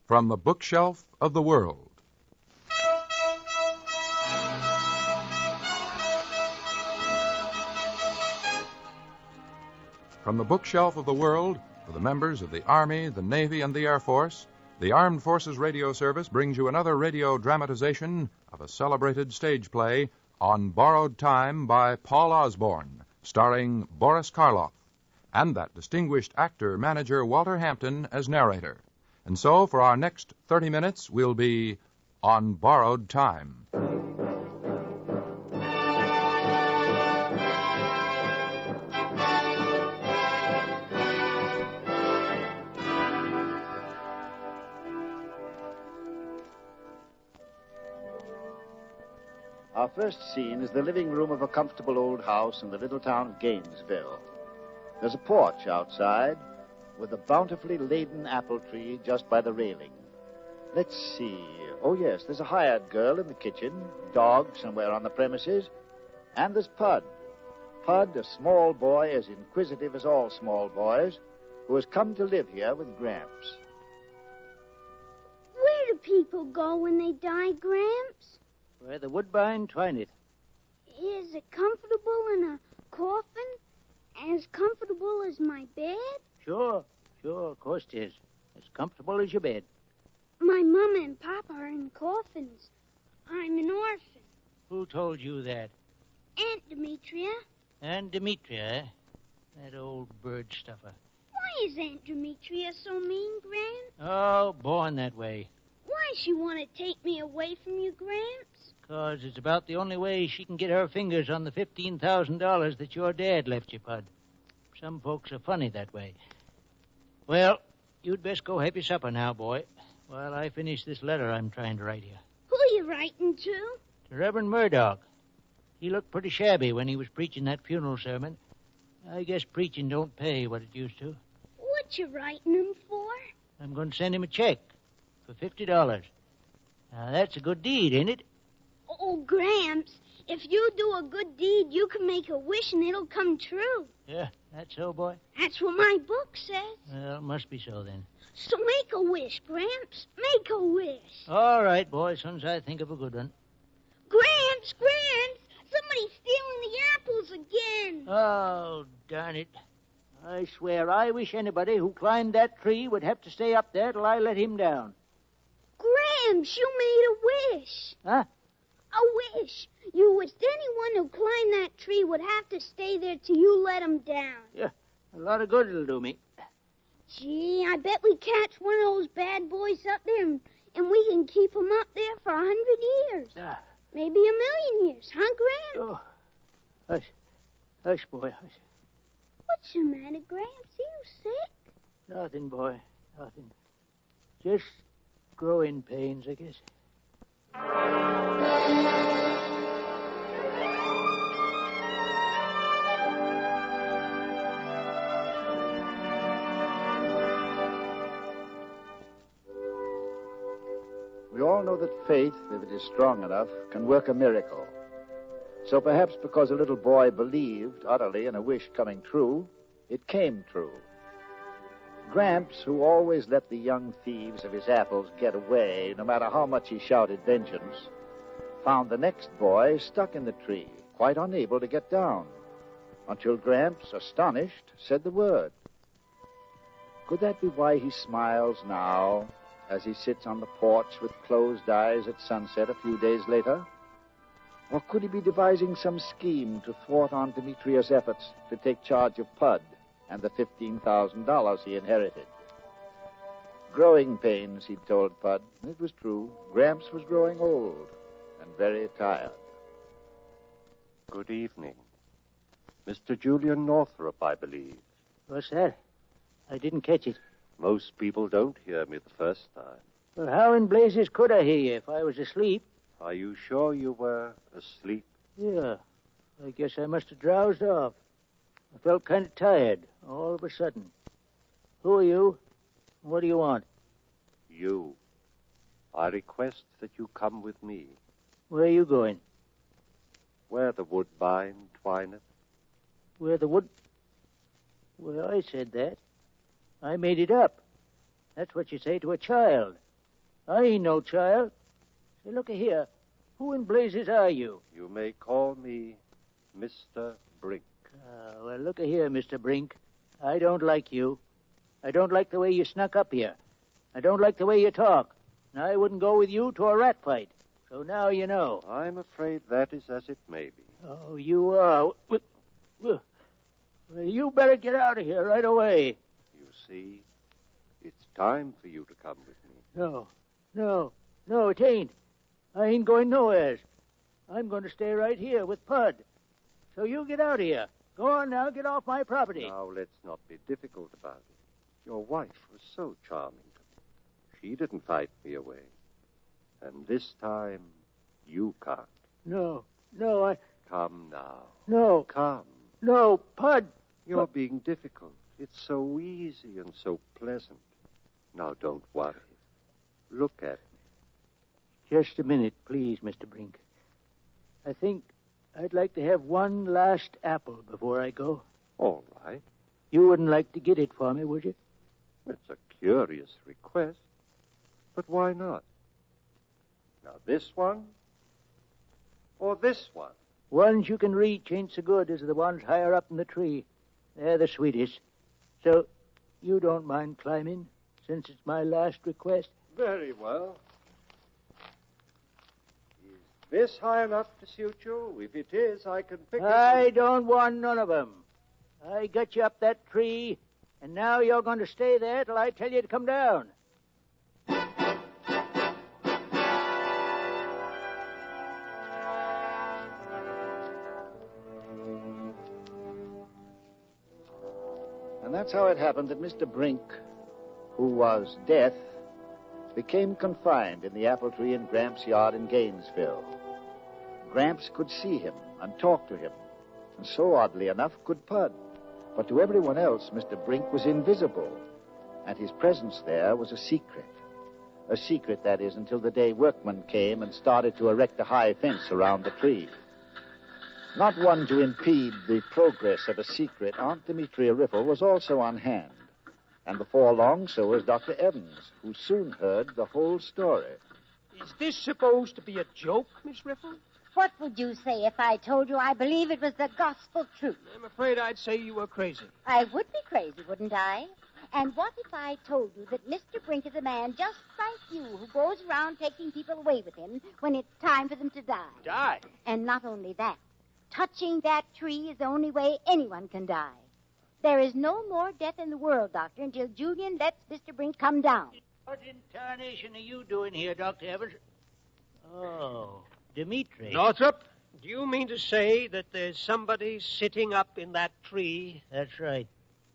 From the bookshelf of the world. From the bookshelf of the world, for the members of the Army, the Navy, and the Air Force, the Armed Forces Radio Service brings you another radio dramatization of a celebrated stage play, On Borrowed Time by Paul Osborn, starring Boris Karloff, and that distinguished actor-manager Walter Hampton as narrator. And so, for our next 30 minutes, we'll be On Borrowed Time. Our first scene is the living room of a comfortable old house in the little town of Gainesville. There's a porch outside with a bountifully laden apple tree just by the railing. Let's see. Oh, yes, there's a hired girl in the kitchen, dog somewhere on the premises, and there's Pud. Pud, a small boy as inquisitive as all small boys, who has come to live here with Gramps. Where do people go when they die, Gramps? Where the woodbine twineth. Is it comfortable in a coffin? As comfortable as my bed? Sure, of course it is. As comfortable as your bed. My Mama and Papa are in coffins. I'm an orphan. Who told you that? Aunt Demetria. Aunt Demetria, eh? That old bird stuffer. Why is Aunt Demetria so mean, Gramps? Oh, born that way. Why she want to take me away from you, Gramps? 'Cause it's about the only way she can get her fingers on the $15,000 that your dad left you, Pud. Some folks are funny that way. Well, you'd best go have your supper now, boy, while I finish this letter I'm trying to write you. Who are you writing to? To Reverend Murdoch. He looked pretty shabby when he was preaching that funeral sermon. I guess preaching don't pay what it used to. What you writing him for? I'm going to send him a check for $50. Now, that's a good deed, ain't it? Oh, Gramps, if you do a good deed, you can make a wish and it'll come true. Yeah, that's so, boy? That's what my book says. Well, it must be so, then. So make a wish, Gramps. Make a wish. All right, boy, as soon as I think of a good one. Gramps! Somebody's stealing the apples again. Oh, darn it. I swear, I wish anybody who climbed that tree would have to stay up there till I let him down. Gramps, you made a wish. Huh? A wish. You wished anyone who climbed that tree would have to stay there till you let him down. Yeah, a lot of good it'll do me. Gee, I bet we catch one of those bad boys up there and we can keep him up there for 100 years. Maybe 1,000,000 years, huh, Gramps? Oh, hush, boy, hush. What's the matter, Gramps? Are you sick? Nothing, boy, nothing. Just growing pains, I guess. We all know that faith, if it is strong enough, can work a miracle. So perhaps because a little boy believed utterly in a wish coming true, it came true. Gramps, who always let the young thieves of his apples get away, no matter how much he shouted vengeance, found the next boy stuck in the tree, quite unable to get down, until Gramps, astonished, said the word. Could that be why he smiles now, as he sits on the porch with closed eyes at sunset a few days later? Or could he be devising some scheme to thwart Aunt Demetria's efforts to take charge of Pud and the $15,000 he inherited? Growing pains, he'd told Pud. It was true. Gramps was growing old and very tired. Good evening. Mr. Julian Northrop, I believe. What's that? I didn't catch it. Most people don't hear me the first time. Well, how in blazes could I hear you if I was asleep? Are you sure you were asleep? Yeah. I guess I must have drowsed off. I felt kind of tired all of a sudden. Who are you? What do you want? You. I request that you come with me. Where are you going? Where the woodbine twineth. Where the wood... Well, I said that. I made it up. That's what you say to a child. I ain't no child. Say, look here. Who in blazes are you? You may call me Mr. Brink. Well, look here, Mr. Brink. I don't like you. I don't like the way you snuck up here. I don't like the way you talk. And I wouldn't go with you to a rat fight. So now you know. I'm afraid that is as it may be. Oh, you are. Well, you better get out of here right away. You see, it's time for you to come with me. No, it ain't. I ain't going nowheres. I'm going to stay right here with Pud. So you get out of here. Go on now, get off my property. Now, let's not be difficult about it. Your wife was so charming to me. She didn't fight me away. And this time, you can't. No, I... Come now. No. Come. No, Pud. You're being difficult. It's so easy and so pleasant. Now, don't worry. Look at me. Just a minute, please, Mr. Brink. I think I'd like to have one last apple before I go. All right. You wouldn't like to get it for me, would you? It's a curious request. But why not? Now, this one or this one? Ones you can reach ain't so good as the ones higher up in the tree. They're the sweetest. So, you don't mind climbing, since it's my last request? Very well. Is this high enough to suit you? If it is, I can pick it. I don't want none of 'em. I got you up that tree, and now you're going to stay there till I tell you to come down. And that's how it happened that Mr. Brink, who was Death, became confined in the apple tree in Gramps' yard in Gainesville. Gramps could see him and talk to him, and so oddly enough could Pud. But to everyone else, Mr. Brink was invisible, and his presence there was a secret. A secret, that is, until the day workmen came and started to erect a high fence around the tree. Not one to impede the progress of a secret, Aunt Demetria Riffle was also on hand. And before long, so was Dr. Evans, who soon heard the whole story. Is this supposed to be a joke, Miss Riffle? What would you say if I told you I believe it was the gospel truth? I'm afraid I'd say you were crazy. I would be crazy, wouldn't I? And what if I told you that Mr. Brink is a man just like you who goes around taking people away with him when it's time for them to die? Die? And not only that, touching that tree is the only way anyone can die. There is no more death in the world, Doctor, until Julian lets Mr. Brink come down. What in tarnation are you doing here, Dr. Evans? Oh, Dimitri. Northrop, do you mean to say that there's somebody sitting up in that tree That's right.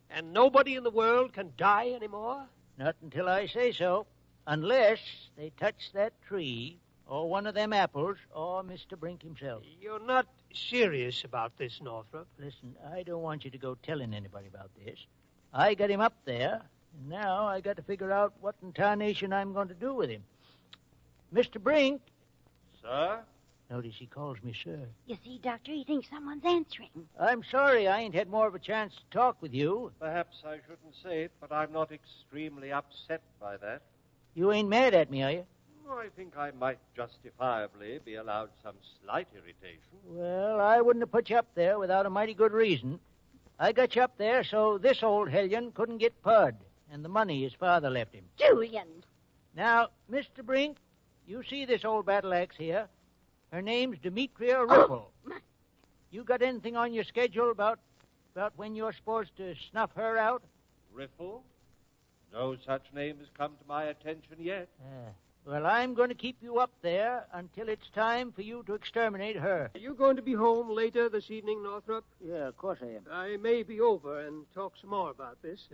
and nobody in the world can die anymore? Not until I say so. Unless they touch that tree, or one of them apples, or Mr. Brink himself. You're not serious about this, Northrop. Listen, I don't want you to go telling anybody about this. I got him up there, and now I got to figure out what in tarnation I'm going to do with him. Mr. Brink. Sir? Notice he calls me sir. You see, Doctor, he thinks someone's answering. I'm sorry I ain't had more of a chance to talk with you. Perhaps I shouldn't say it, but I'm not extremely upset by that. You ain't mad at me, are you? I think I might justifiably be allowed some slight irritation. Well, I wouldn't have put you up there without a mighty good reason. I got you up there so this old hellion couldn't get Pud and the money his father left him. Julian! Now, Mr. Brink, you see this old battle axe here? Her name's Demetria Riffle. You got anything on your schedule about when you're supposed to snuff her out? Riffle? No such name has come to my attention yet. Well, I'm going to keep you up there until it's time for you to exterminate her. Are you going to be home later this evening, Northrop? Yeah, of course I am. I may be over and talk some more about this.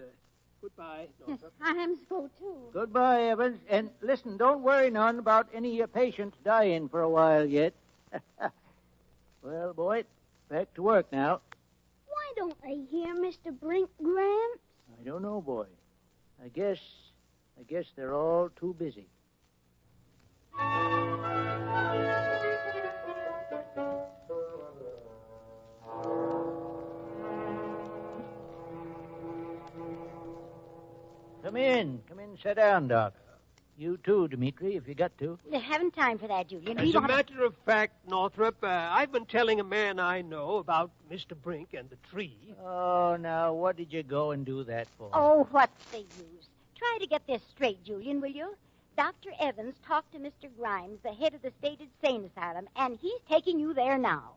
Goodbye, Northrop. I am so, too. Goodbye, Evans. And listen, don't worry none about any of your patients dying for a while yet. Well, boy, back to work now. Why don't they hear Mr. Brink, Gramps? I don't know, boy. I guess they're all too busy. Come in, sit down, Doc. You too, Dimitri, if you got to. They haven't time for that, Julian. As a matter of fact, Northrop, I've been telling a man I know about Mr. Brink and the tree. Oh, now, what did you go and do that for? Oh, what's the use? Try to get this straight, Julian, will you? Dr. Evans talked to Mr. Grimes, the head of the state insane asylum, and he's taking you there now.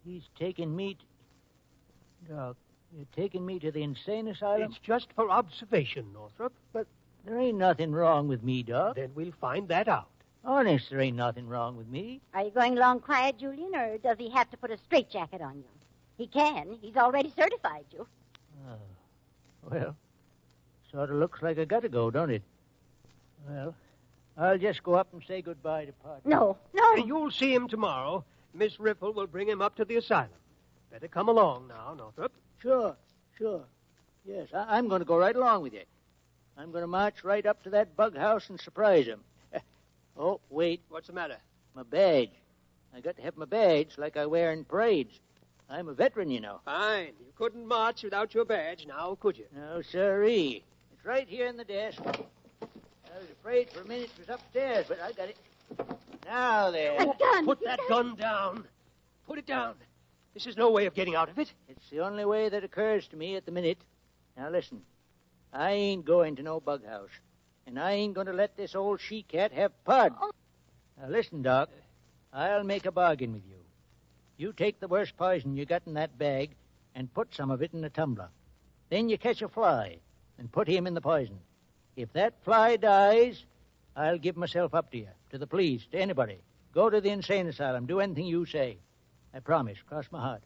He's taking me to... Doc, you're taking me to the insane asylum? It's just for observation, Northrop. But there ain't nothing wrong with me, Doc. Then we'll find that out. Honest, there ain't nothing wrong with me. Are you going along quiet, Julian, or does he have to put a straitjacket on you? He can. He's already certified you. Oh, well, sort of looks like I gotta go, don't it? Well, I'll just go up and say goodbye to Pod. No. You'll see him tomorrow. Miss Riffle will bring him up to the asylum. Better come along now, Northrop. Sure. Yes, I'm going to go right along with you. I'm going to march right up to that bug house and surprise him. Oh, wait. What's the matter? My badge. I got to have my badge like I wear in parades. I'm a veteran, you know. Fine. You couldn't march without your badge now, could you? No, sirree. It's right here in the desk. I was afraid for a minute it was upstairs, but I got it. Now there. A gun. Put that gun down. Put it down. This is no way of getting out of it. It's the only way that occurs to me at the minute. Now, listen. I ain't going to no bug house. And I ain't going to let this old she-cat have Pod. Oh. Now, listen, Doc. I'll make a bargain with you. You take the worst poison you got in that bag and put some of it in a tumbler. Then you catch a fly and put him in the poison. If that fly dies, I'll give myself up to you, to the police, to anybody. Go to the insane asylum. Do anything you say. I promise. Cross my heart.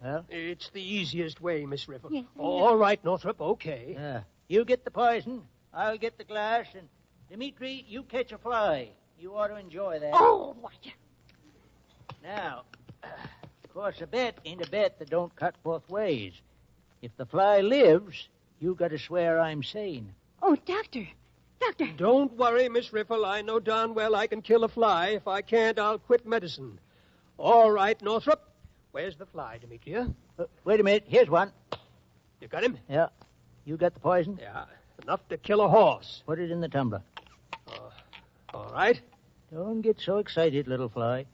Well? It's the easiest way, Miss Riffle. Yes, All right, Northrop, okay. You get the poison. I'll get the glass. And, Dimitri, you catch a fly. You ought to enjoy that. Oh, what? Now, of course, a bet ain't a bet that don't cut both ways. If the fly lives, you got to swear I'm sane. Oh, Doctor. Don't worry, Miss Riffle. I know darn well I can kill a fly. If I can't, I'll quit medicine. All right, Northrop. Where's the fly, Demetria? Wait a minute. Here's one. You got him? Yeah. You got the poison? Yeah. Enough to kill a horse. Put it in the tumbler. All right. Don't get so excited, little fly.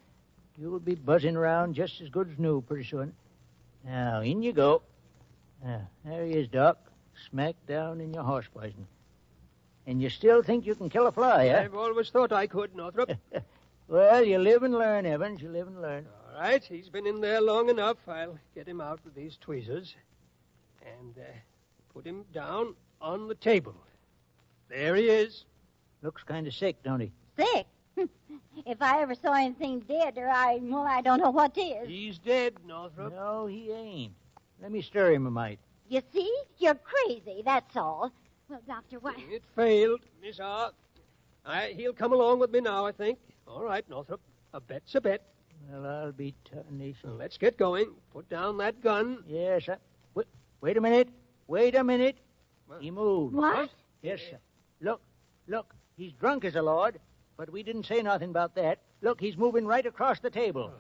You'll be buzzing around just as good as new pretty soon. Now, in you go. There he is, Doc. Smack down in your horse poison. And you still think you can kill a fly, huh? I've always thought I could, Northrop. Well, you live and learn, Evans. You live and learn. All right. He's been in there long enough. I'll get him out with these tweezers and put him down on the table. There he is. Looks kind of sick, don't he? Sick? If I ever saw anything dead, I don't know what is. He's dead, Northrop. No, he ain't. Let me stir him a mite. You see? You're crazy, that's all. Well, Doctor, why... It failed, Miss R. He'll come along with me now, I think. All right, Northrop. A bet's a bet. Well, I'll be turning. So let's get going. Put down that gun. Yes, sir. Wait a minute. Wait a minute. What? He moved. What? Yes, sir. Look. He's drunk as a lord, but we didn't say nothing about that. Look, he's moving right across the table.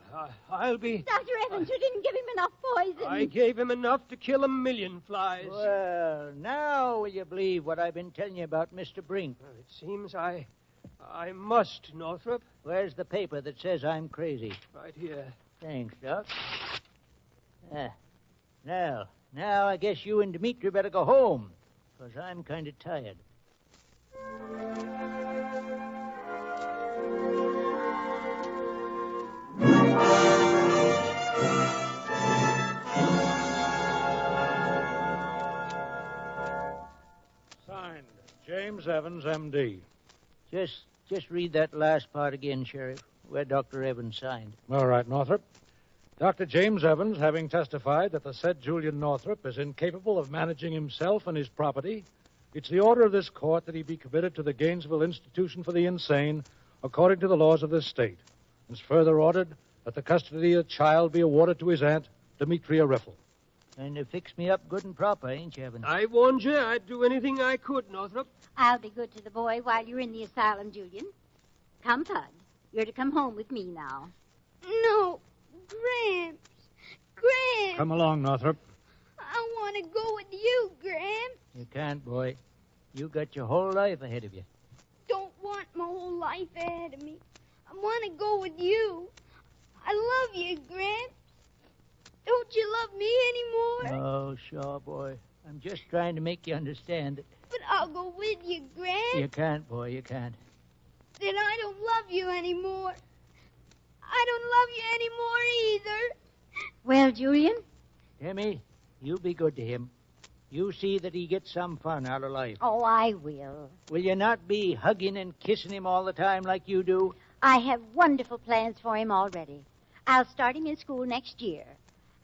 I'll be... Dr. Evans, you didn't give him enough poison. I gave him enough to kill 1,000,000 flies. Well, now will you believe what I've been telling you about Mr. Brink? Well, it seems I must, Northrop. Where's the paper that says I'm crazy? Right here. Thanks, Doc. Now I guess you and Dimitri better go home, because I'm kind of tired. Signed, James Evans, M.D. Just read that last part again, Sheriff, where Dr. Evans signed. All right, Northrop. Dr. James Evans, having testified that the said Julian Northrop is incapable of managing himself and his property, it's the order of this court that he be committed to the Gainesville Institution for the Insane according to the laws of this state. It's further ordered that the custody of the child be awarded to his aunt, Demetria Riffle. And you fixed me up good and proper, ain't you, Evans? I warned you I'd do anything I could, Northrop. I'll be good to the boy while you're in the asylum, Julian. Come, Pud. You're to come home with me now. No, Gramps. Gramps. Come along, Northrop. I want to go with you, Gramps. You can't, boy. You got your whole life ahead of you. whole life ahead of me. I want to go with you. I love you, Gramps. Don't you love me anymore? Oh, sure, boy. I'm just trying to make you understand it. But I'll go with you, Gramps. You can't, boy, you can't. Then I don't love you anymore. I don't love you anymore either. Well, Julian? Demi, you be good to him. You see that he gets some fun out of life. Oh, I will. Will you not be hugging and kissing him all the time like you do? I have wonderful plans for him already. I'll start him in school next year.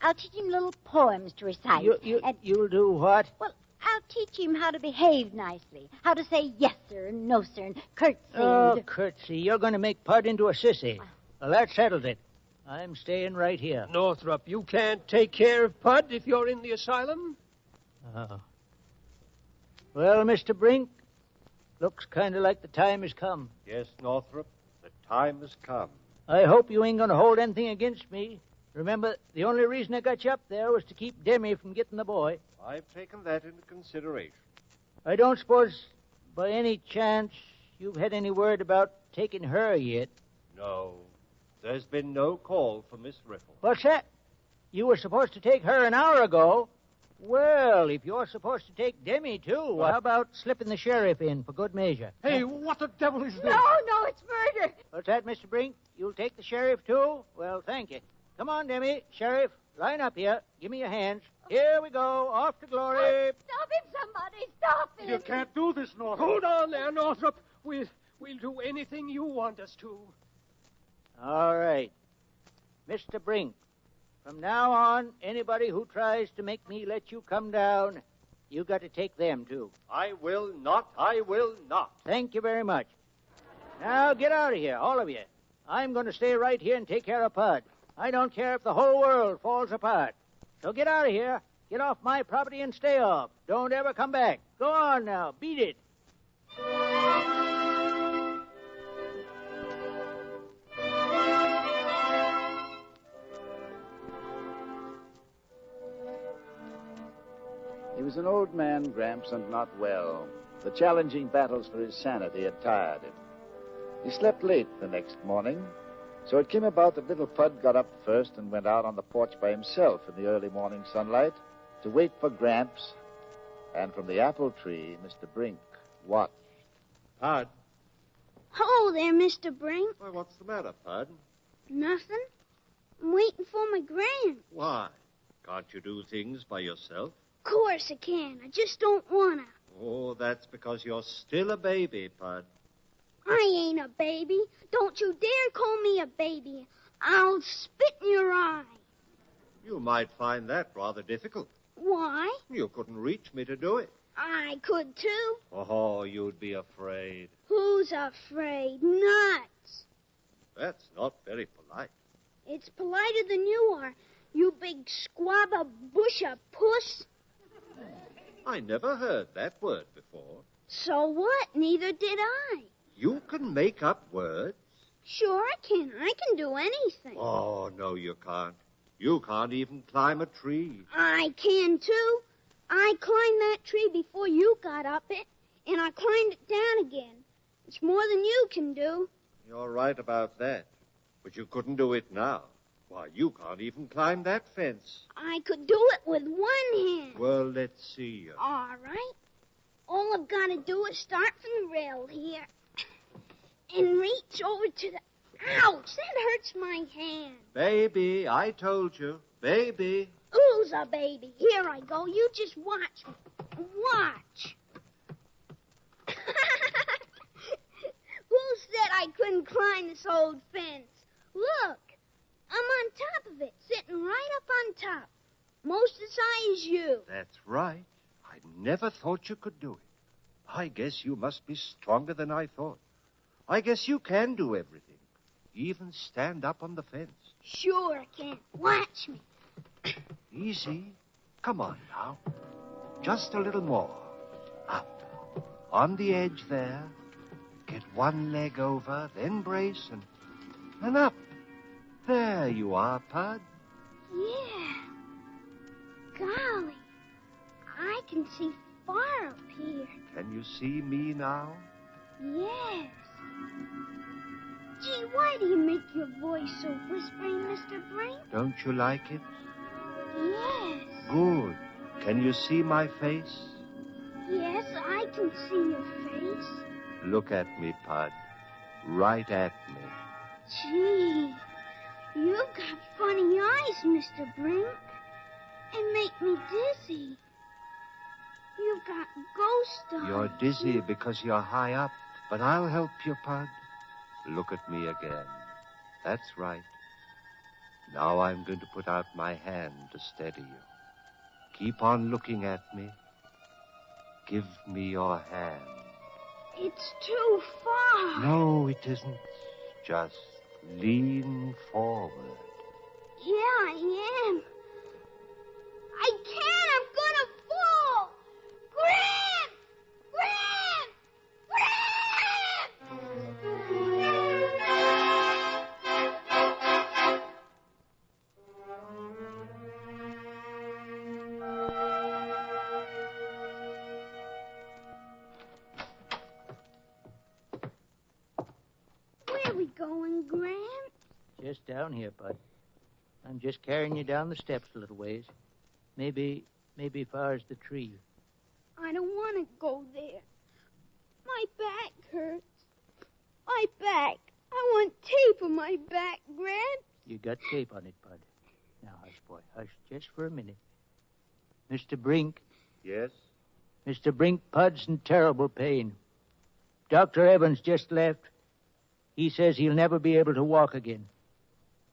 I'll teach him little poems to recite. You'll do what? Well, I'll teach him how to behave nicely, how to say yes, sir, and no, sir, and curtsy. Oh, curtsy. You're going to make Pud into a sissy. Well, that settles it. I'm staying right here. Northrop, you can't take care of Pud if you're in the asylum? Oh. Well, Mr. Brink, looks kind of like the time has come. Yes, Northrop, the time has come. I hope you ain't going to hold anything against me. Remember, the only reason I got you up there was to keep Demi from getting the boy. I've taken that into consideration. I don't suppose, by any chance, you've had any word about taking her yet. No, there's been no call for Miss Riffle. What's that? You were supposed to take her an hour ago. Well, if you're supposed to take Demi, too, how about slipping the sheriff in for good measure? Hey, what the devil is this? No, it's murder. What's that, Mr. Brink? You'll take the sheriff, too? Well, thank you. Come on, Demi. Sheriff, line up here. Give me your hands. Here we go. Off to glory. Stop him, somebody. Stop him. You can't do this, Northrop. Hold on there, Northrop. We'll do anything you want us to. All right. Mr. Brink, from now on, anybody who tries to make me let you come down, you got to take them, too. I will not. I will not. Thank you very much. Now, get out of here, all of you. I'm going to stay right here and take care of Pud. I don't care if the whole world falls apart. So get out of here. Get off my property and stay off. Don't ever come back. Go on now. Beat it. He was an old man, Gramps, and not well. The challenging battles for his sanity had tired him. He slept late the next morning, so it came about that little Pud got up first and went out on the porch by himself in the early morning sunlight to wait for Gramps. And from the apple tree, Mr. Brink watched. Pud. Hello there, Mr. Brink. Why, what's the matter, Pud? Nothing. I'm waiting for my Gran. Why? Can't you do things by yourself? Of course I can. I just don't want to. Oh, that's because you're still a baby, Pud. I ain't a baby. Don't you dare call me a baby. I'll spit in your eye. You might find that rather difficult. Why? You couldn't reach me to do it. I could, too. Oh, you'd be afraid. Who's afraid? Nuts. That's not very polite. It's politer than you are, you big squab of bush of puss. I never heard that word before. So what? Neither did I. You can make up words? Sure I can. I can do anything. Oh, no, you can't. You can't even climb a tree. I can, too. I climbed that tree before you got up it, and I climbed it down again. It's more than you can do. You're right about that. But you couldn't do it now. Why, you can't even climb that fence. I could do it with one hand. Well, let's see. All right. All I've got to do is start from the rail here and reach over to the... Ouch, that hurts my hand. Baby, I told you. Baby. Who's a baby? Here I go. You just watch me. Watch. Who said I couldn't climb this old fence? Look, I'm on top of it, sitting right up on top. Most the size as you. That's right. I never thought you could do it. I guess you must be stronger than I thought. I guess you can do everything. Even stand up on the fence. Sure I can. Watch me. Easy. Come on now. Just a little more. Up. On the edge there. Get one leg over, then brace, and up. There you are, Pud. Yeah. Golly. I can see far up here. Can you see me now? Yes. Gee, why do you make your voice so whispering, Mr. Brink? Don't you like it? Yes. Good. Can you see my face? Yes, I can see your face. Look at me, Pud. Right at me. Gee, you've got funny eyes, Mr. Brink. And make me dizzy. You've got ghost eyes. You're dizzy because you're high up, but I'll help you, Pud. Look at me again. That's right. Now I'm going to put out my hand to steady you. Keep on looking at me. Give me your hand. It's too far. No, it isn't. Just lean forward. Yeah, I am. I can't. I'm gonna fall. Grant! Grant! Where are we going, Grant? Just down here, Bud. I'm just carrying you down the steps a little ways. Maybe far as the tree. I don't want to go there. My back hurts. My back. I want tape on my back, Grant. You got tape on it, Bud. Now, hush, boy. Hush just for a minute. Mr. Brink. Yes? Mr. Brink, Pud's in terrible pain. Dr. Evans just left. He says he'll never be able to walk again.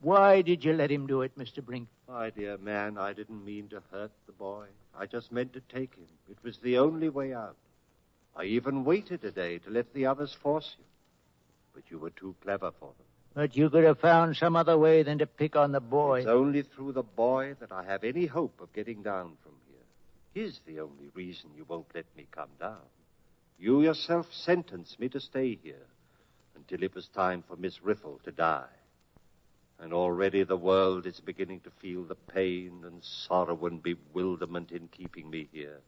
Why did you let him do it, Mr. Brink? My dear man, I didn't mean to hurt the boy. I just meant to take him. It was the only way out. I even waited a day to let the others force you. But you were too clever for them. But you could have found some other way than to pick on the boy. It's only through the boy that I have any hope of getting down from here. He's the only reason you won't let me come down. You yourself sentenced me to stay here until it was time for Miss Riffle to die. And already the world is beginning to feel the pain and sorrow and bewilderment in keeping me here.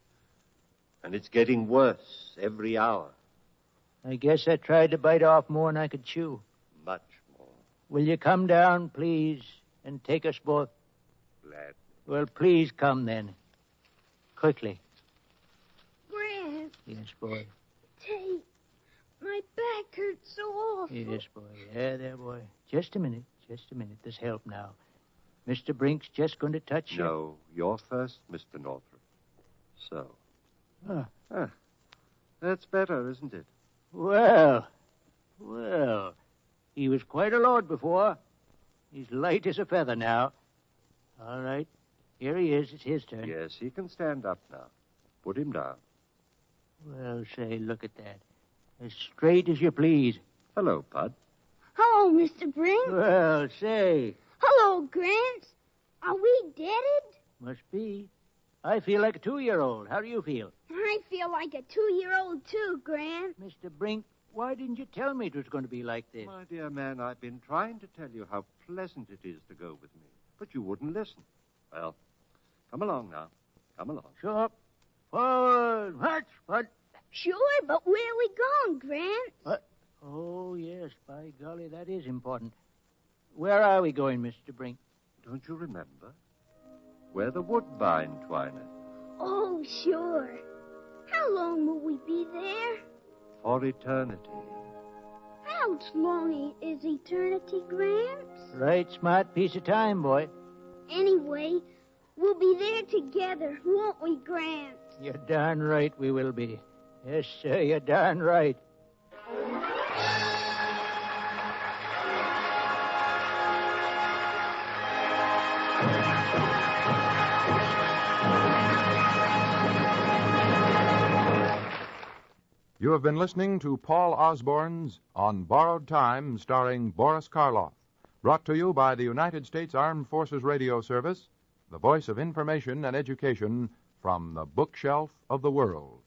And it's getting worse every hour. I guess I tried to bite off more than I could chew. Much more. Will you come down, please, and take us both? Glad. Well, please come then. Quickly. Grant. Yes, boy. Tape. My back hurts so awful. Yes, boy. Yeah, there, boy. Just a minute. Just a minute. This help now. Mr. Brink's just going to touch you. No, you're first, Mr. Northrop. So. That's better, isn't it? Well. He was quite a lord before. He's light as a feather now. All right. Here he is. It's his turn. Yes, he can stand up now. Put him down. Well, say, look at that. As straight as you please. Hello, Pud. Hello, Mr. Brink. Well, say. Hello, Grant. Are we deaded? Must be. I feel like a 2-year-old. How do you feel? I feel like a 2-year-old, too, Grant. Mr. Brink, why didn't you tell me it was going to be like this? My dear man, I've been trying to tell you how pleasant it is to go with me, but you wouldn't listen. Well, come along now. Come along. Sure. Forward. March, Bud. Sure, but where are we going, Grant? What? Oh, yes, by golly, that is important. Where are we going, Mr. Brink? Don't you remember? Where the woodbine twineth. Oh, sure. How long will we be there? For eternity. How long is eternity, Gramps? Right smart piece of time, boy. Anyway, we'll be there together, won't we, Gramps? You're darn right we will be. Yes, sir, you're darn right. You have been listening to Paul Osborn's On Borrowed Time, starring Boris Karloff, brought to you by the United States Armed Forces Radio Service, the voice of information and education from the bookshelf of the world.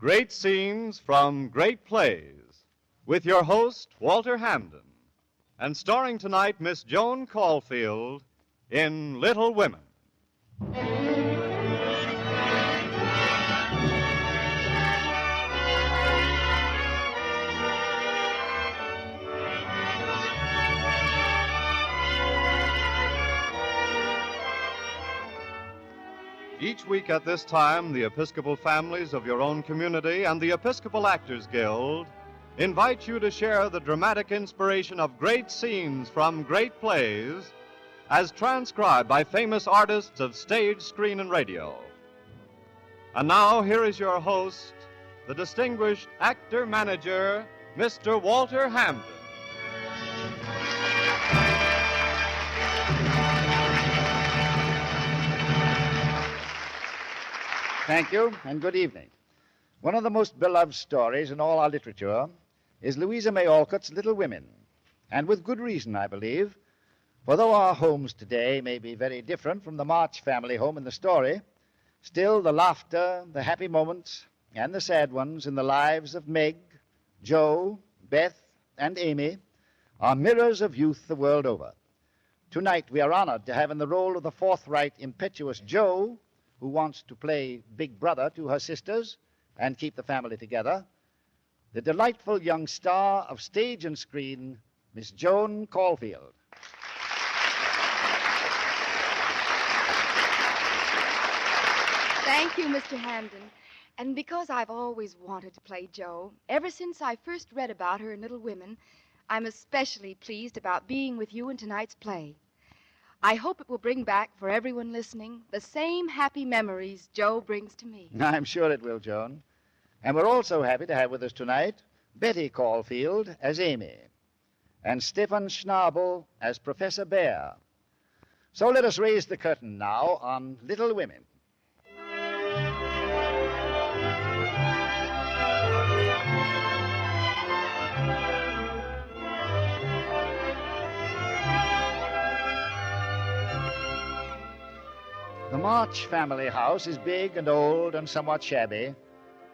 Great Scenes from Great Plays, with your host, Walter Hamden, and starring tonight Miss Joan Caulfield in Little Women. Each week at this time, the Episcopal families of your own community and the Episcopal Actors Guild invite you to share the dramatic inspiration of great scenes from great plays as transcribed by famous artists of stage, screen, and radio. And now, here is your host, the distinguished actor-manager, Mr. Walter Hamden. Thank you, and good evening. One of the most beloved stories in all our literature is Louisa May Alcott's Little Women, and with good reason, I believe, for though our homes today may be very different from the March family home in the story, still the laughter, the happy moments, and the sad ones in the lives of Meg, Jo, Beth, and Amy are mirrors of youth the world over. Tonight we are honored to have in the role of the forthright, impetuous Jo, who wants to play big brother to her sisters and keep the family together, the delightful young star of stage and screen, Miss Joan Caulfield. Thank you, Mr. Hamden. And because I've always wanted to play Jo, ever since I first read about her in Little Women, I'm especially pleased about being with you in tonight's play. I hope it will bring back for everyone listening the same happy memories Jo brings to me. I'm sure it will, Joan. And we're also happy to have with us tonight Betty Caulfield as Amy and Stefan Schnabel as Professor Bear. So let us raise the curtain now on Little Women. The March family house is big and old and somewhat shabby,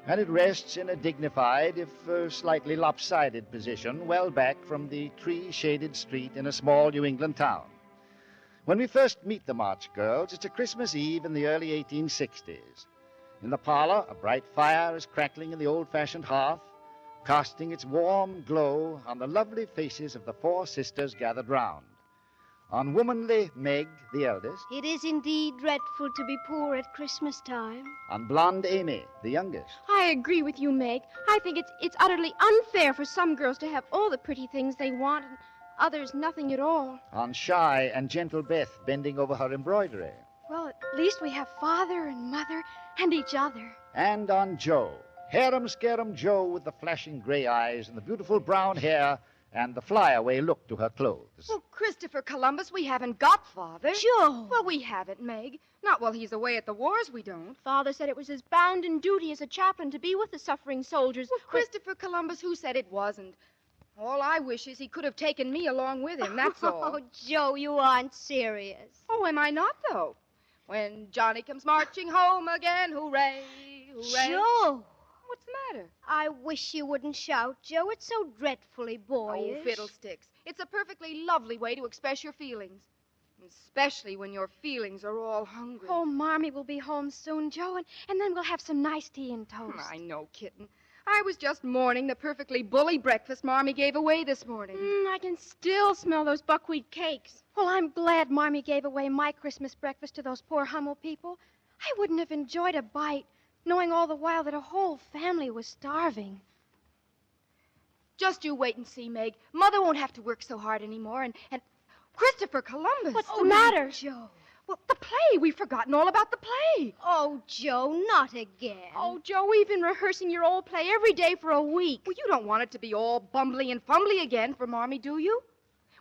and it rests in a dignified, if slightly lopsided position, well back from the tree-shaded street in a small New England town. When we first meet the March girls, it's a Christmas Eve in the early 1860s. In the parlor, a bright fire is crackling in the old-fashioned hearth, casting its warm glow on the lovely faces of the four sisters gathered round. On womanly Meg, the eldest. It is indeed dreadful to be poor at Christmas time. On blonde Amy, the youngest. I agree with you, Meg. I think it's utterly unfair for some girls to have all the pretty things they want and others nothing at all. On shy and gentle Beth, bending over her embroidery. Well, at least we have father and mother and each other. And on Jo, harum-scarum Jo with the flashing gray eyes and the beautiful brown hair and the flyaway look to her clothes. Well, Christopher Columbus, we haven't got father. Jo! Well, we haven't, Meg. Not while he's away at the wars, we don't. Father said it was his bounden duty as a chaplain to be with the suffering soldiers. Well, Christopher Columbus, who said it wasn't? All I wish is he could have taken me along with him, that's all. Oh, Jo, you aren't serious. Oh, am I not, though? When Johnny comes marching home again, hooray, hooray. Jo! What's the matter? I wish you wouldn't shout, Jo. It's so dreadfully boyish. Oh, fiddlesticks. It's a perfectly lovely way to express your feelings. Especially when your feelings are all hungry. Oh, Marmee will be home soon, Jo, and then we'll have some nice tea and toast. I know, kitten. I was just mourning the perfectly bully breakfast Marmee gave away this morning. I can still smell those buckwheat cakes. Well, I'm glad Marmee gave away my Christmas breakfast to those poor Hummel people. I wouldn't have enjoyed a bite, knowing all the while that a whole family was starving. Just you wait and see, Meg. Mother won't have to work so hard anymore, and Christopher Columbus. What's the matter? Jo. Well, the play. We've forgotten all about the play. Oh, Jo, not again. Oh, Jo, we've been rehearsing your old play every day for a week. Well, you don't want it to be all bumbly and fumbly again for Marmee, do you?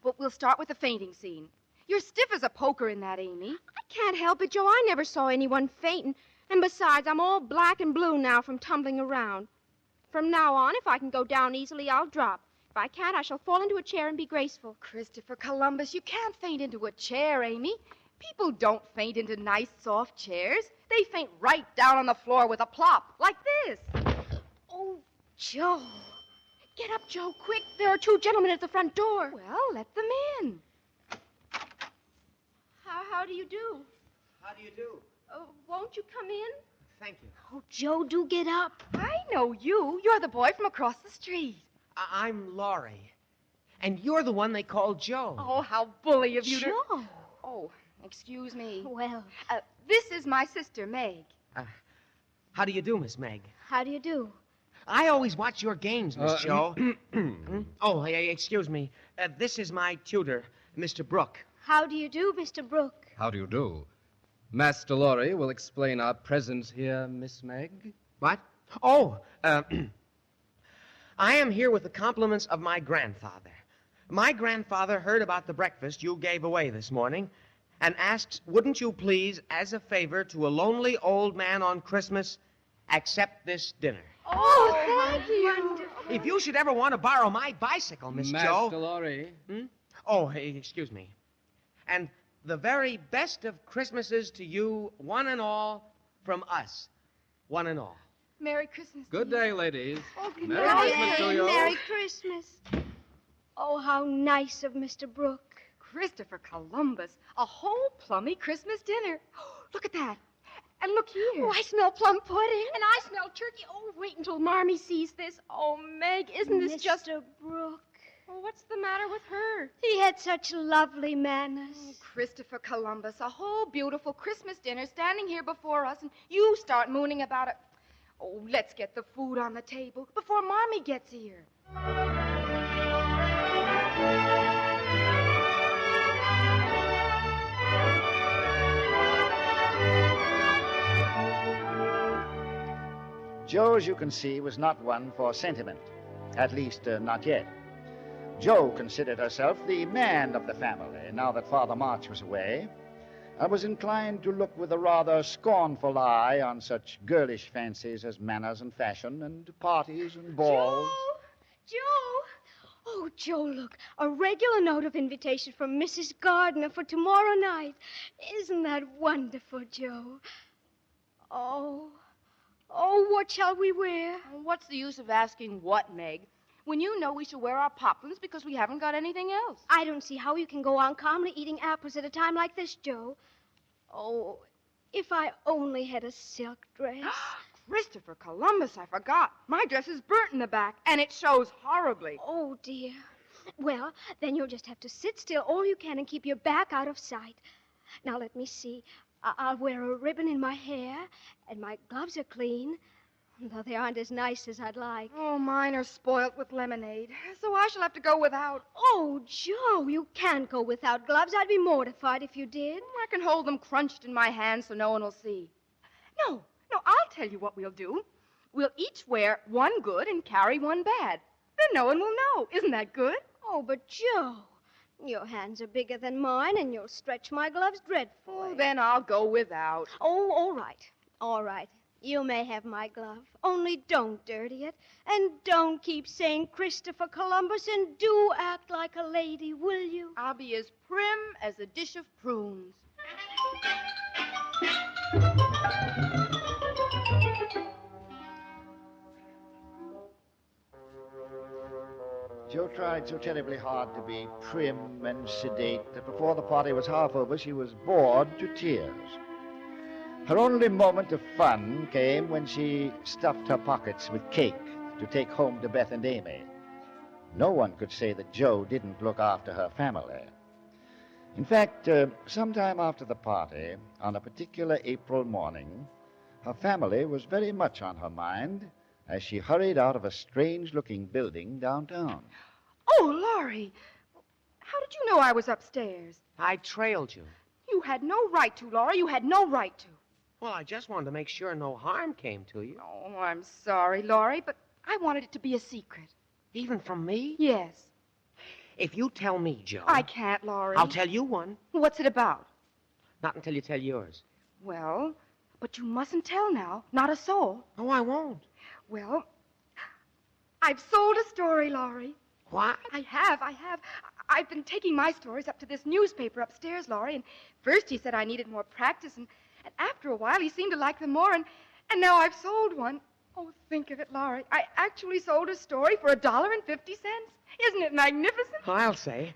Well, we'll start with the fainting scene. You're stiff as a poker in that, Amy. I can't help it, Jo. I never saw anyone fainting. And besides, I'm all black and blue now from tumbling around. From now on, if I can go down easily, I'll drop. If I can't, I shall fall into a chair and be graceful. Christopher Columbus, you can't faint into a chair, Amy. People don't faint into nice, soft chairs. They faint right down on the floor with a plop, like this. Oh, Joe. Get up, Joe, quick. There are 2 gentlemen at the front door. Well, let them in. How do you do? How do you do? Won't you come in? Thank you. Oh, Joe, do get up. I know you. You're the boy from across the street. I'm Laurie. And you're the one they call Joe. Oh, how bully of you to... Joe. Oh, excuse me. Well, This is my sister, Meg. How do you do, Miss Meg? how do you do? I always watch your games, Miss Joe. Oh, hey, excuse me. This is my tutor, Mr. Brooke. How do you do, Mr. Brooke? How do you do? Master Laurie will explain our presence here, Miss Meg. What? Oh, I am here with the compliments of my grandfather. My grandfather heard about the breakfast you gave away this morning and asks, wouldn't you please, as a favor to a lonely old man on Christmas, accept this dinner? Oh, thank you. If you should ever want to borrow my bicycle, Miss Joe... Master Laurie. Oh, hey, excuse me. And the very best of Christmases to you, one and all, from us. One and all. Merry Christmas. Good day, ladies. Oh, good Merry day. Christmas to you. Merry Christmas. Oh, how nice of Mr. Brooke. Christopher Columbus. A whole plummy Christmas dinner. Look at that. And look here. Oh, I smell plum pudding. And I smell turkey. Oh, wait until Marmee sees this. Oh, Meg, isn't this just... Mr. Brooke. Oh, what's the matter with her? He had such lovely manners. Oh, Christopher Columbus, a whole beautiful Christmas dinner standing here before us, and you start mooning about it. Oh, let's get the food on the table before Marmee gets here. Joe, as you can see, was not one for sentiment. At least, not yet. Jo considered herself the man of the family, now that Father March was away, and was inclined to look with a rather scornful eye on such girlish fancies as manners and fashion and parties and balls. Joe! Oh, Joe, look. A regular note of invitation from Mrs. Gardner for tomorrow night. Isn't that wonderful, Joe? Oh, what shall we wear? What's the use of asking what, Meg? When you know we should wear our poplins because we haven't got anything else. I don't see how you can go on calmly eating apples at a time like this, Joe. Oh, if I only had a silk dress. Christopher Columbus, I forgot. My dress is burnt in the back, and it shows horribly. Oh, dear. Well, then you'll just have to sit still all you can and keep your back out of sight. Now, let me see. I'll wear a ribbon in my hair, and my gloves are clean, though they aren't as nice as I'd like. Oh, mine are spoilt with lemonade, so I shall have to go without. Oh, Joe, you can't go without gloves. I'd be mortified if you did. I can hold them crunched in my hand so no one will see. No, I'll tell you what we'll do. We'll each wear one good and carry one bad. Then no one will know. Isn't that good? Oh, but Joe, your hands are bigger than mine, and you'll stretch my gloves dreadfully. Oh, then I'll go without. Oh, all right. All right. You may have my glove. Only don't dirty it. And don't keep saying Christopher Columbus, and do act like a lady, will you? I'll be as prim as a dish of prunes. Jo tried so terribly hard to be prim and sedate that before the party was half over, she was bored to tears. Her only moment of fun came when she stuffed her pockets with cake to take home to Beth and Amy. No one could say that Jo didn't look after her family. In fact, sometime after the party, on a particular April morning, her family was very much on her mind as she hurried out of a strange-looking building downtown. Oh, Laurie, how did you know I was upstairs? I trailed you. You had no right to, Laurie. You had no right to. Well, I just wanted to make sure no harm came to you. Oh, I'm sorry, Laurie, but I wanted it to be a secret. Even from me? Yes. If you tell me, Joe... I can't, Laurie. I'll tell you one. What's it about? Not until you tell yours. Well, but you mustn't tell now. Not a soul. Oh, I won't. Well, I've sold a story, Laurie. What? I have. I've been taking my stories up to this newspaper upstairs, Laurie, and first he said I needed more practice, and after a while he seemed to like them more, and now I've sold one. Oh, think of it, Laurie. I actually sold a story for $1.50. Isn't it magnificent? Oh, I'll say.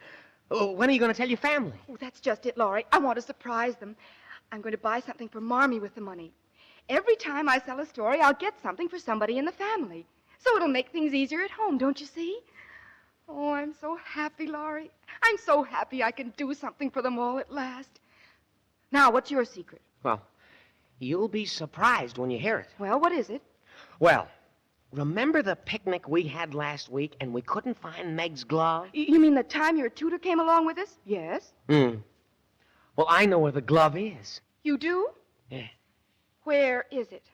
Oh, when are you going to tell your family? Oh, that's just it, Laurie. I want to surprise them. I'm going to buy something for Marmee with the money. Every time I sell a story, I'll get something for somebody in the family. So it'll make things easier at home, don't you see? Oh, I'm so happy, Laurie. I'm so happy I can do something for them all at last. Now, what's your secret? Well, you'll be surprised when you hear it. Well, what is it? Well, remember the picnic we had last week and we couldn't find Meg's glove? You mean the time your tutor came along with us? Yes. Well, I know where the glove is. You do? Yeah. Where is it?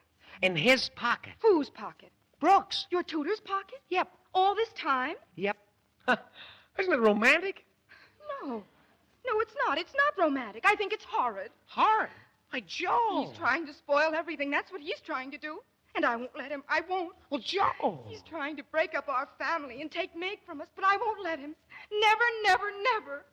In his pocket. Whose pocket? Brooks. Your tutor's pocket? Yep. All this time? Yep. Isn't it romantic? No. No, it's not. It's not romantic. I think it's horrid. Horrid? Why, Joe. He's trying to spoil everything. That's what he's trying to do. And I won't let him. I won't. Well, Joe. He's trying to break up our family and take Meg from us, but I won't let him. Never, never, never.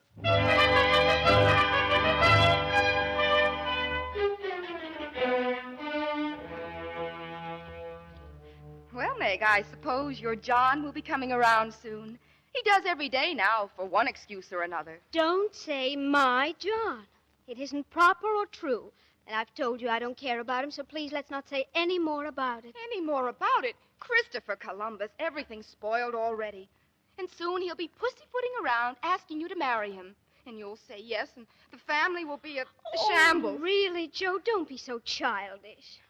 Well, Meg, I suppose your John will be coming around soon. He does every day now for one excuse or another. Don't say my John. It isn't proper or true. And I've told you I don't care about him, so please let's not say any more about it. Any more about it? Christopher Columbus, everything's spoiled already. And soon he'll be pussyfooting around asking you to marry him. And you'll say yes, and the family will be a shambles. Really, Joe, don't be so childish.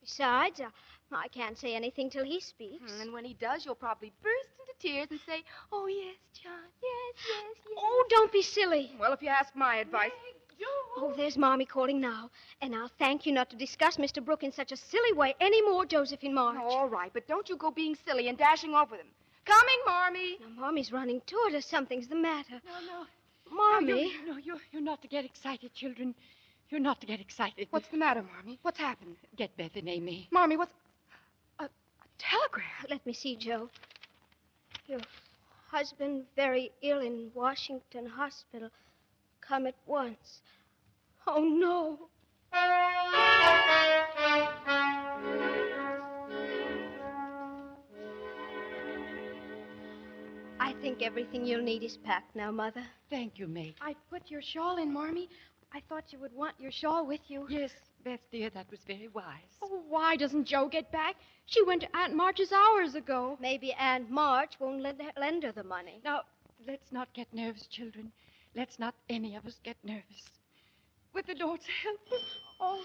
Besides, I can't say anything till he speaks. And when he does, you'll probably burst into tears and say, oh, yes, John, yes, yes, yes. Oh, don't be silly. Well, if you ask my advice. Oh, there's Mommy calling now. And I'll thank you not to discuss Mr. Brooke in such a silly way anymore, Josephine March. All right, but don't you go being silly and dashing off with him. Coming, Marmee. Now, Mommy's running toward us. Something's the matter. No. Mommy. No, you're not to get excited, children. You're not to get excited. What's the matter, Marmee? What's happened? Get Beth and Amy. Marmee, what's... A telegram? Let me see, Joe. Your husband very ill in Washington Hospital. Come at once. Oh, no. I think everything you'll need is packed now, Mother. Thank you, Meg. I put your shawl in, Marmee. I thought you would want your shawl with you. Yes, Beth, dear, that was very wise. Oh, why doesn't Joe get back? She went to Aunt March's hours ago. Maybe Aunt March won't lend her the money. Now, let's not get nervous, children. Let's not any of us get nervous. With the Lord's help. Oh,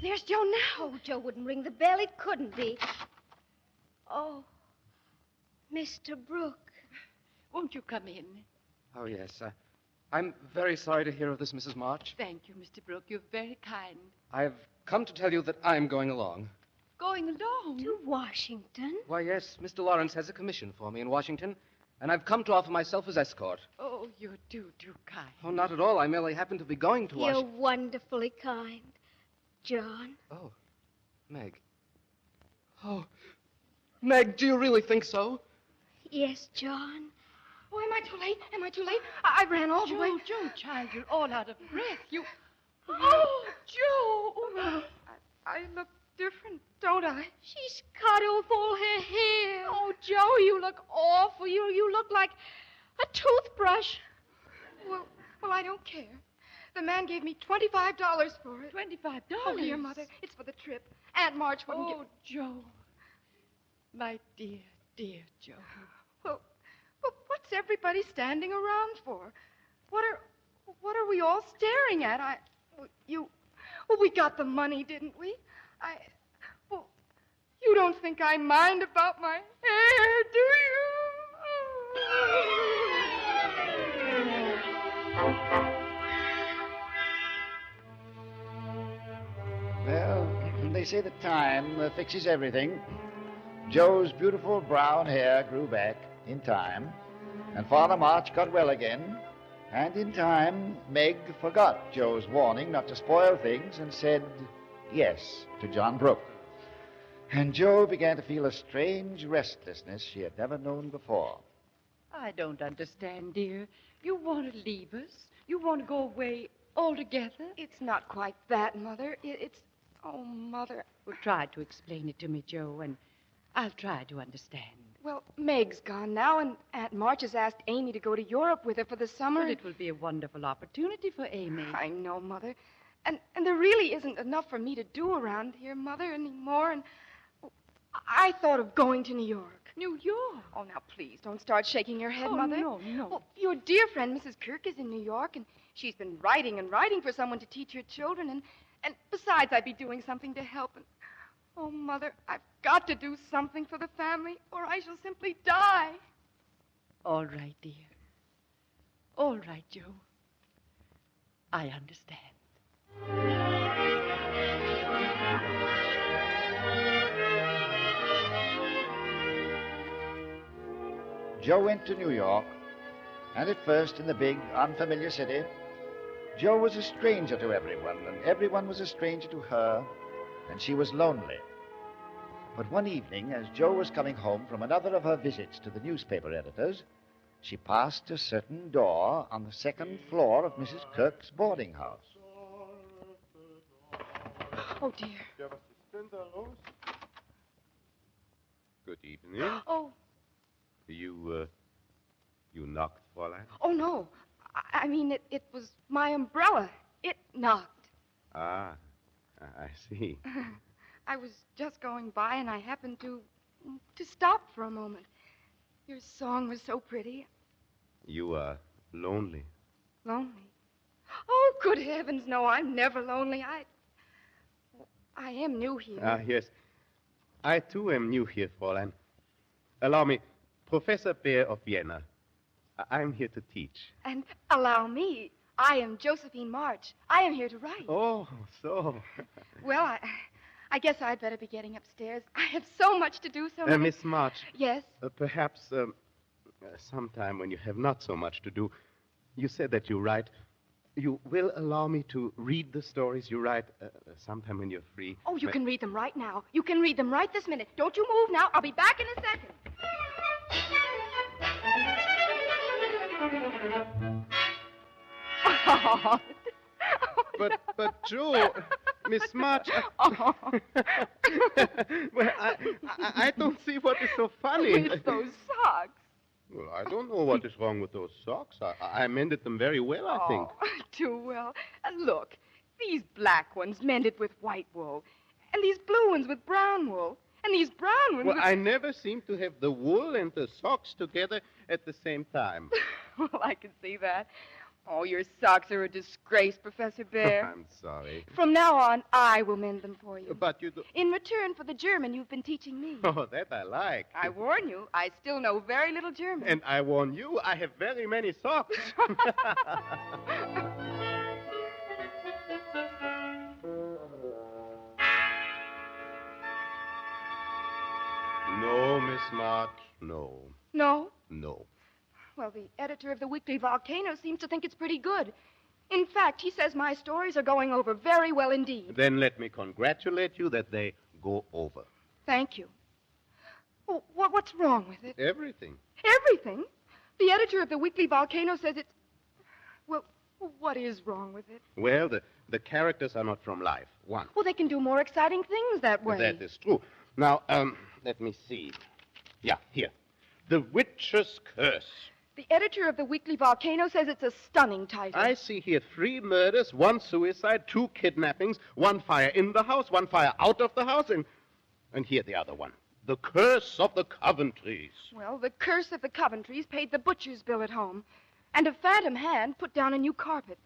there's Joe now. Oh, Joe wouldn't ring the bell. It couldn't be. Oh, Mr. Brooke. Won't you come in? Oh, yes. I'm very sorry to hear of this, Mrs. March. Thank you, Mr. Brooke. You're very kind. I've come to tell you that I'm going along. Going along? To Washington? Why, yes, Mr. Lawrence has a commission for me in Washington, and I've come to offer myself as escort. Oh, you're too kind. Oh, not at all. I merely happen to be going to You're Washington. wonderfully kind. John? Oh, Meg. Oh, Meg, do you really think so? Yes, John. Oh, am I too late? Am I too late? I ran all the way. Joe, child, you're all out of breath. You... Oh, Joe! I look different, don't I? She's cut off all her hair. Oh, Joe, you look awful. You look like a toothbrush. Well, I don't care. The man gave me $25 for it. $25? Oh, here, Mother. It's for the trip. Aunt March wouldn't give... Joe. My dear, dear Joe. Well, what's everybody standing around for? What are we all staring at? We got the money, didn't we? You don't think I mind about my hair, do you? Well, they say that time fixes everything. Joe's beautiful brown hair grew back in time, and Father March got well again. And in time, Meg forgot Joe's warning not to spoil things and said yes to John Brooke. And Joe began to feel a strange restlessness she had never known before. I don't understand, dear. You want to leave us? You want to go away altogether? It's not quite that, Mother. It's... Oh, Mother. Well, try to explain it to me, Joe, and I'll try to understand. Well, Meg's gone now, and Aunt March has asked Amy to go to Europe with her for the summer. But it will be a wonderful opportunity for Amy. I know, Mother. And there really isn't enough for me to do around here, Mother, anymore. And I thought of going to New York. New York? Oh, now, please, don't start shaking your head, Oh, Mother. no. Well, your dear friend, Mrs. Kirk, is in New York, and she's been writing and writing for someone to teach her children. And besides, I'd be doing something to help. And, oh, Mother, I've got to do something for the family, or I shall simply die. All right, dear. All right, Joe. I understand. Joe went to New York, and at first in the big, unfamiliar city, Joe was a stranger to everyone, and everyone was a stranger to her, and she was lonely. But one evening, as Joe was coming home from another of her visits to the newspaper editors, she passed a certain door on the second floor of Mrs. Kirk's boarding house. Oh, dear. Good evening. Oh. You knocked, Fräulein? Oh, no. I mean, it was my umbrella. It knocked. Ah, I see. I was just going by, and I happened to stop for a moment. Your song was so pretty. You are lonely. Lonely? Oh, good heavens, no, I'm never lonely. I am new here. Ah, yes. I, too, am new here, Fräulein. Allow me, Professor Beer of Vienna. I'm here to teach. And allow me, I am Josephine March. I am here to write. Oh, so. Well, I guess I'd better be getting upstairs. I have so much to do, so much. Miss March. Yes? Perhaps sometime when you have not so much to do, you said that you write. You will allow me to read the stories you write sometime when you're free. Oh, you can read them right now. You can read them right this minute. Don't you move now. I'll be back in a second. Oh. But Joe, Miss March. Oh. Well, I don't see what is so funny. With those socks. Well, I don't know what is wrong with those socks. I mended them very well, I think. Oh, too well. Look, these black ones mended with white wool, and these blue ones with brown wool, and these brown ones Well, with... I never seem to have the wool and the socks together at the same time. Well, I can see that. Oh, your socks are a disgrace, Professor Bear. I'm sorry. From now on, I will mend them for you. But you do... In return for the German you've been teaching me. Oh, that I like. I warn you, I still know very little German. And I warn you, I have very many socks. No, Miss March, no. No? No. Well, the editor of the Weekly Volcano seems to think it's pretty good. In fact, he says my stories are going over very well indeed. Then let me congratulate you that they go over. Thank you. Oh, what's wrong with it? Everything. Everything? The editor of the Weekly Volcano says it's... Well, what is wrong with it? Well, the characters are not from life. One. Well, they can do more exciting things that way. That is true. Now, let me see. Yeah, here. The Witch's Curse. The editor of the Weekly Volcano says it's a stunning title. I see here 3 murders, 1 suicide, 2 kidnappings, 1 fire in the house, 1 fire out of the house, and here the other one. The Curse of the Coventrys. Well, the curse of the Coventrys paid the butcher's bill at home. And a phantom hand put down a new carpet.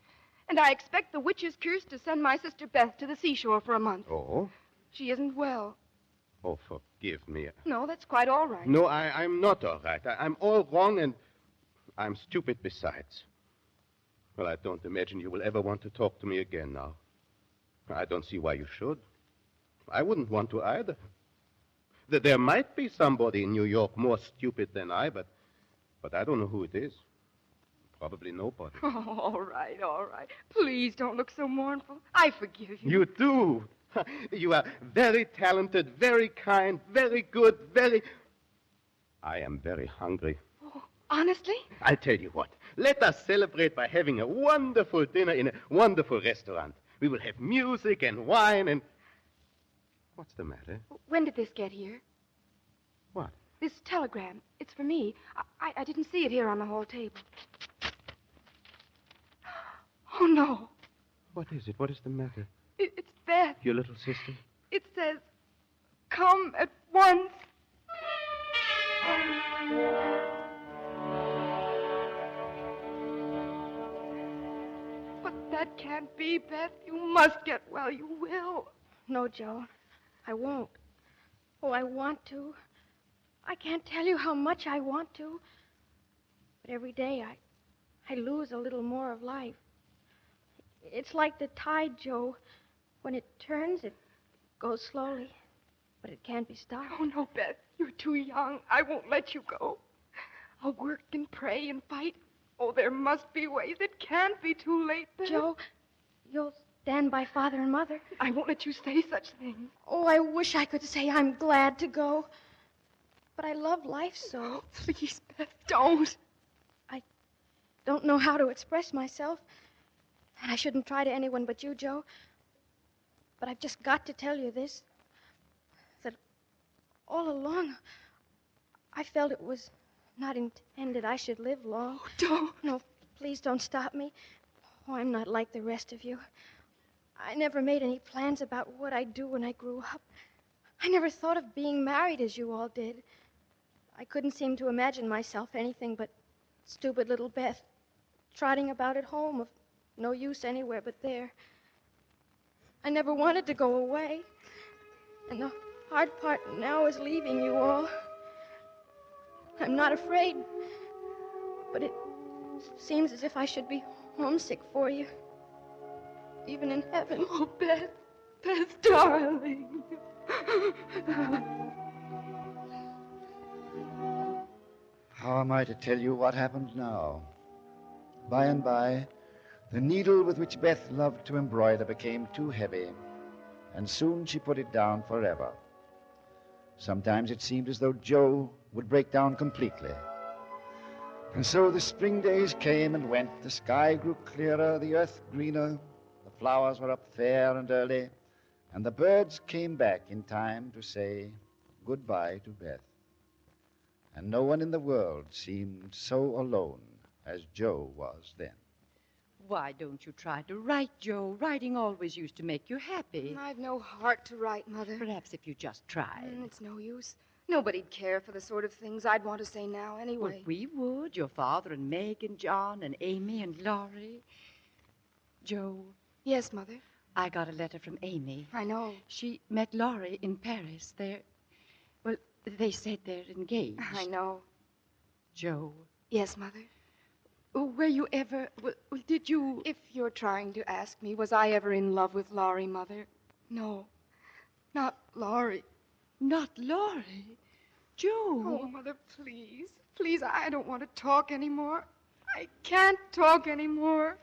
And I expect the witch's curse to send my sister Beth to the seashore for a month. Oh? She isn't well. Oh, forgive me. No, that's quite all right. No, I'm not all right. I'm all wrong, and I'm stupid besides. Well, I don't imagine you will ever want to talk to me again now. I don't see why you should. I wouldn't want to either. There might be somebody in New York more stupid than I, but I don't know who it is. Probably nobody. Oh, all right, all right. Please don't look so mournful. I forgive you. You do. You are very talented, very kind, very good, very... I am very hungry. Oh, honestly? I'll tell you what. Let us celebrate by having a wonderful dinner in a wonderful restaurant. We will have music and wine and... What's the matter? When did this get here? What? This telegram. It's for me. I didn't see it here on the hall table. Oh, no. What is it? What is the matter? It's Beth. Your little sister? It says, come at once. But that can't be, Beth. You must get well. You will. No, Joe. I won't. Oh, I want to. I can't tell you how much I want to. But every day I lose a little more of life. It's like the tide, Joe. When it turns, it goes slowly. But it can't be stopped. Oh, no, Beth. You're too young. I won't let you go. I'll work and pray and fight. Oh, there must be ways. It can't be too late, Beth. Joe, you'll stand by Father and Mother. I won't let you say such things. Oh, I wish I could say I'm glad to go. But I love life so. Oh, please, Beth, don't. I don't know how to express myself. And I shouldn't try to anyone but you, Joe. But I've just got to tell you this. That all along, I felt it was not intended I should live long. Oh, don't. No, please don't stop me. Oh, I'm not like the rest of you. I never made any plans about what I'd do when I grew up. I never thought of being married as you all did. I couldn't seem to imagine myself anything but stupid little Beth, trotting about at home of no use anywhere but there. I never wanted to go away. And the hard part now is leaving you all. I'm not afraid, but it seems as if I should be homesick for you, even in heaven. Oh, Beth, Beth, darling. How am I to tell you what happened now? By and by, the needle with which Beth loved to embroider became too heavy, and soon she put it down forever. Sometimes it seemed as though Joe would break down completely. And so the spring days came and went, the sky grew clearer, the earth greener, the flowers were up fair and early, and the birds came back in time to say goodbye to Beth. And no one in the world seemed so alone as Joe was then. Why don't you try to write, Joe? Writing always used to make you happy. I've no heart to write, Mother. Perhaps if you just tried. It's no use. Nobody'd care for the sort of things I'd want to say now anyway. Well, we would. Your father and Meg and John and Amy and Laurie. Joe. Yes, Mother? I got a letter from Amy. I know. She met Laurie in Paris. They said they're engaged. I know. Joe. Yes, Mother? Were you ever... Well, did you... If you're trying to ask me, was I ever in love with Laurie, Mother? No. Not Laurie. Not Laurie? Joe. Oh, Mother, please. Please, I don't want to talk anymore. I can't talk anymore.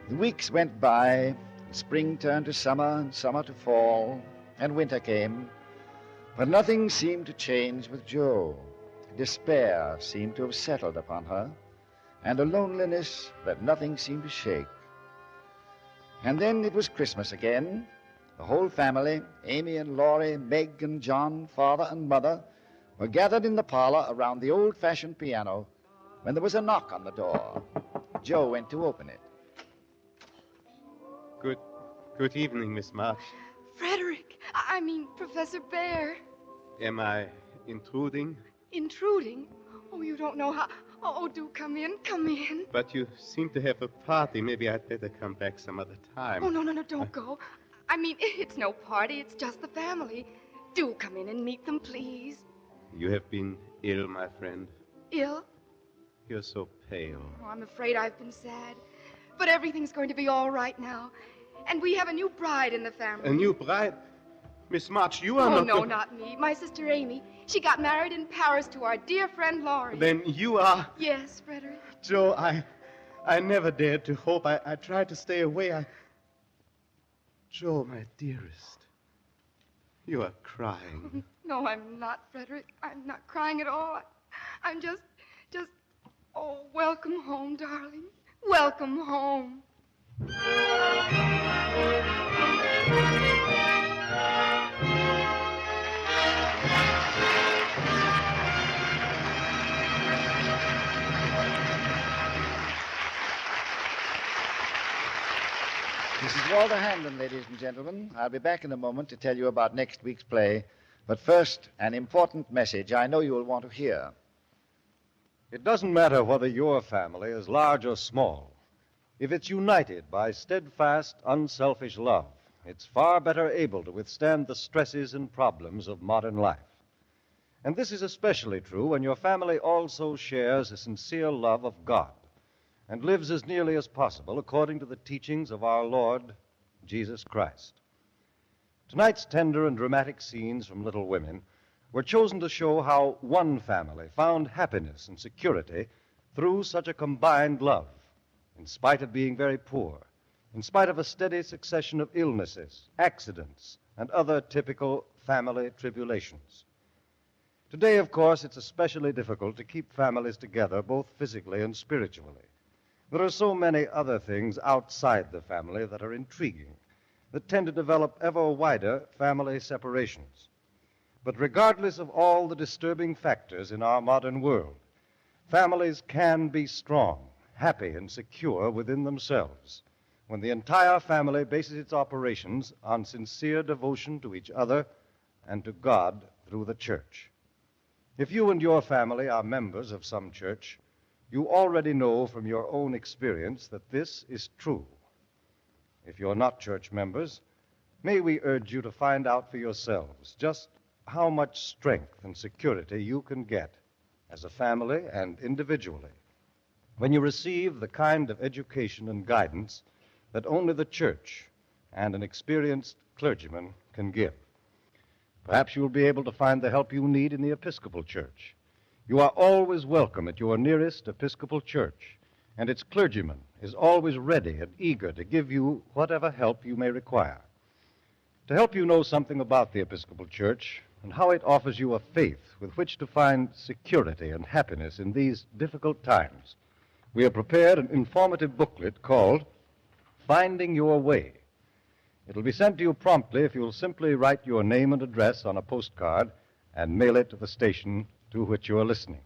The weeks went by, spring turned to summer, and summer to fall, and winter came, but nothing seemed to change with Jo. Despair seemed to have settled upon her, and a loneliness that nothing seemed to shake. And then it was Christmas again. The whole family, Amy and Laurie, Meg and John, father and mother, were gathered in the parlor around the old-fashioned piano when there was a knock on the door. Jo went to open it. Good evening, Miss March. Frederick, I mean Professor Bear. Am I intruding? Intruding? Oh, you don't know how... Oh, do come in, come in. But you seem to have a party. Maybe I'd better come back some other time. Oh, no, don't go. I mean, it's no party. It's just the family. Do come in and meet them, please. You have been ill, my friend. Ill? You're so pale. Oh, I'm afraid I've been sad. But everything's going to be all right now. And we have a new bride in the family. A new bride? Miss March, you are not... not... Oh, no, not me. My sister Amy. She got married in Paris to our dear friend Laurie. Then you are... Yes, Frederick. Jo, I never dared to hope. I tried to stay away. Jo, my dearest, you are crying. No, I'm not, Frederick. I'm not crying at all. I'm just... Oh, welcome home, darling. Welcome home. This is Walter Hamden, ladies and gentlemen. I'll be back in a moment to tell you about next week's play. But first, an important message I know you'll want to hear. It doesn't matter whether your family is large or small. If it's united by steadfast, unselfish love, it's far better able to withstand the stresses and problems of modern life. And this is especially true when your family also shares a sincere love of God and lives as nearly as possible according to the teachings of our Lord Jesus Christ. Tonight's tender and dramatic scenes from Little Women were chosen to show how one family found happiness and security through such a combined love, in spite of being very poor, in spite of a steady succession of illnesses, accidents, and other typical family tribulations. Today, of course, it's especially difficult to keep families together, both physically and spiritually. There are so many other things outside the family that are intriguing, that tend to develop ever wider family separations. But regardless of all the disturbing factors in our modern world, families can be strong, happy, and secure within themselves when the entire family bases its operations on sincere devotion to each other and to God through the church. If you and your family are members of some church, you already know from your own experience that this is true. If you're not church members, may we urge you to find out for yourselves just how much strength and security you can get as a family and individually when you receive the kind of education and guidance that only the church and an experienced clergyman can give. Perhaps you'll be able to find the help you need in the Episcopal Church. You are always welcome at your nearest Episcopal church, and its clergyman is always ready and eager to give you whatever help you may require. To help you know something about the Episcopal Church and how it offers you a faith with which to find security and happiness in these difficult times, we have prepared an informative booklet called Finding Your Way. It'll be sent to you promptly if you'll simply write your name and address on a postcard and mail it to the station to which you are listening.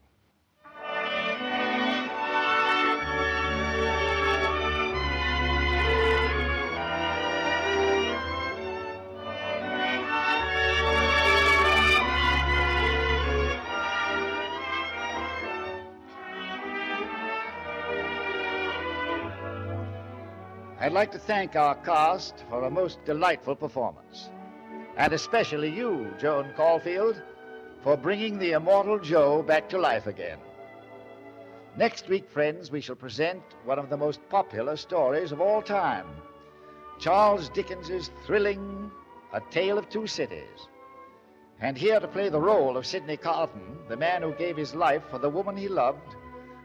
I'd like to thank our cast for a most delightful performance, and especially you, Joan Caulfield, for bringing the immortal Joe back to life again. Next week, friends, we shall present one of the most popular stories of all time, Charles Dickens's thrilling A Tale of Two Cities. And here to play the role of Sidney Carton, the man who gave his life for the woman he loved,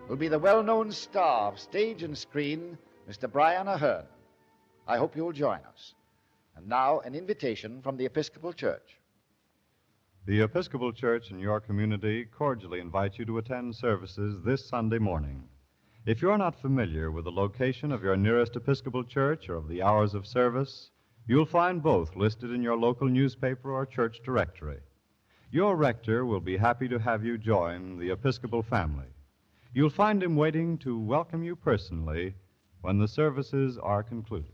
will be the well-known star of stage and screen, Mr. Brian Ahern. I hope you'll join us. And now, an invitation from the Episcopal Church. The Episcopal Church in your community cordially invites you to attend services this Sunday morning. If you're not familiar with the location of your nearest Episcopal church or of the hours of service, you'll find both listed in your local newspaper or church directory. Your rector will be happy to have you join the Episcopal family. You'll find him waiting to welcome you personally when the services are concluded.